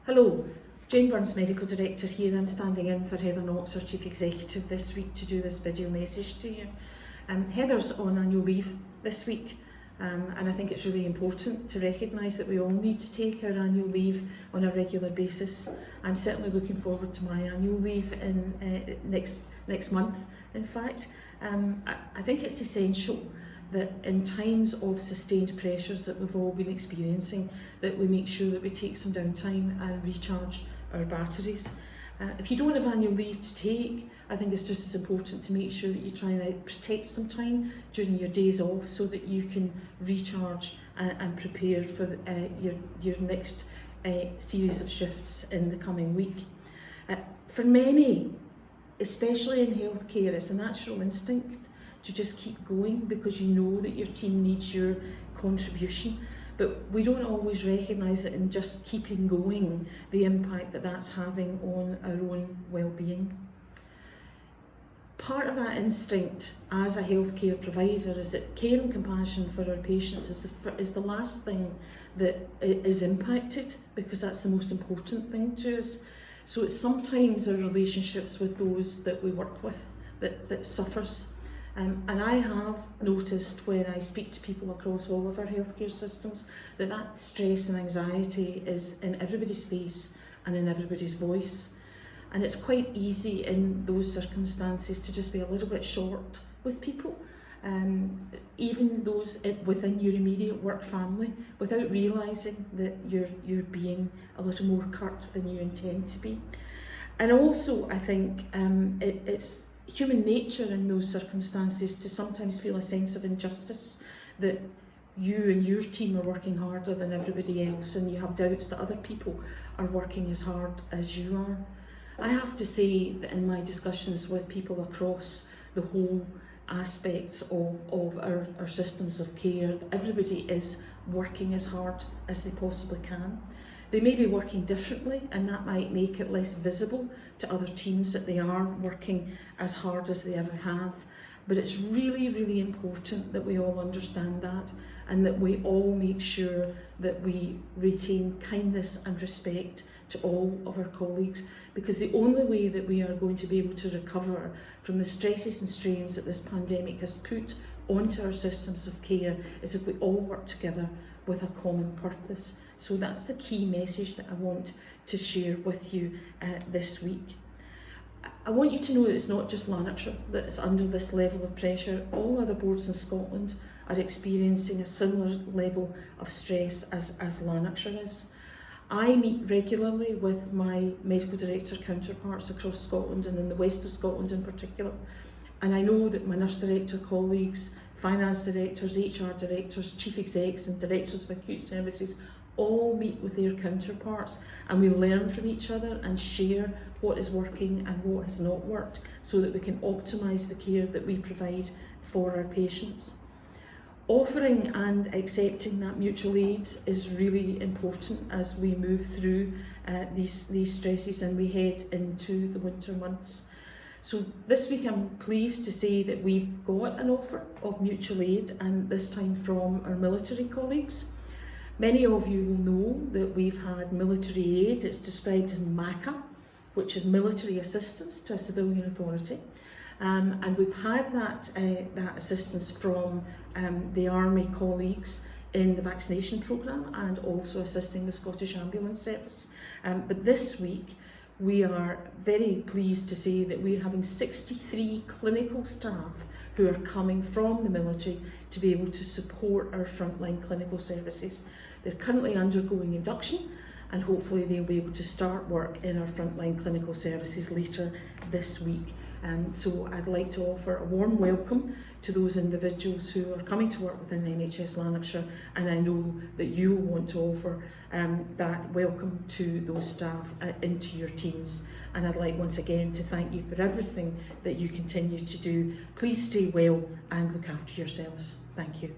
Hello, Jane Burns, Medical Director here. I'm standing in for Heather Knox, our Chief Executive, this week to do this video message to you. Heather's on annual leave this week, and I think it's really important to recognise that we all need to take our annual leave on a regular basis. I'm certainly looking forward to my annual leave in next month, in fact. I think it's essential that in times of sustained pressures that we've all been experiencing, that we make sure that we take some downtime and recharge our batteries. If you don't have annual leave to take, I think it's just as important to make sure that you try and protect some time during your days off so that you can recharge and prepare for your next series of shifts in the coming week. For many, especially in healthcare, it's a natural instinct to just keep going because you know that your team needs your contribution. But we don't always recognise it in just keeping going, the impact that that's having on our own well-being. Part of that instinct as a healthcare provider is that care and compassion for our patients is the last thing that is impacted, because that's the most important thing to us. So it's sometimes our relationships with those that we work with that suffers. And I have noticed when I speak to people across all of our healthcare systems that stress and anxiety is in everybody's face and in everybody's voice. And it's quite easy in those circumstances to just be a little bit short with people, even those within your immediate work family, without realising that you're being a little more curt than you intend to be. And also I think it's human nature in those circumstances to sometimes feel a sense of injustice, that you and your team are working harder than everybody else and you have doubts that other people are working as hard as you are. I have to say that in my discussions with people across the whole aspects of our systems of care, everybody is working as hard as they possibly can. They may be working differently, and that might make it less visible to other teams that they are working as hard as they ever have. But it's really, really important that we all understand that, and that we all make sure that we retain kindness and respect to all of our colleagues, because the only way that we are going to be able to recover from the stresses and strains that this pandemic has put onto our systems of care is if we all work together with a common purpose. So that's the key message that I want to share with you this week. I want you to know that it's not just Lanarkshire that's under this level of pressure. All other boards in Scotland are experiencing a similar level of stress as Lanarkshire is. I meet regularly with my medical director counterparts across Scotland and in the west of Scotland in particular. And I know that my nurse director colleagues, finance directors, HR directors, chief execs and directors of acute services all meet with their counterparts, and we learn from each other and share what is working and what has not worked so that we can optimise the care that we provide for our patients. Offering and accepting that mutual aid is really important as we move through these stresses and we head into the winter months. So this week I'm pleased to say that we've got an offer of mutual aid, and this time from our military colleagues. Many of you will know that we've had military aid. It's described as MACA, which is military assistance to a civilian authority. And we've had that assistance from the Army colleagues in the vaccination programme and also assisting the Scottish Ambulance Service. But this week we are very pleased to say that we're having 63 clinical staff who are coming from the military to be able to support our frontline clinical services. They're currently undergoing induction, and hopefully they'll be able to start work in our frontline clinical services later this week. So I'd like to offer a warm welcome to those individuals who are coming to work within NHS Lanarkshire, and I know that you want to offer that welcome to those staff into your teams. And I'd like once again to thank you for everything that you continue to do. Please stay well and look after yourselves. Thank you.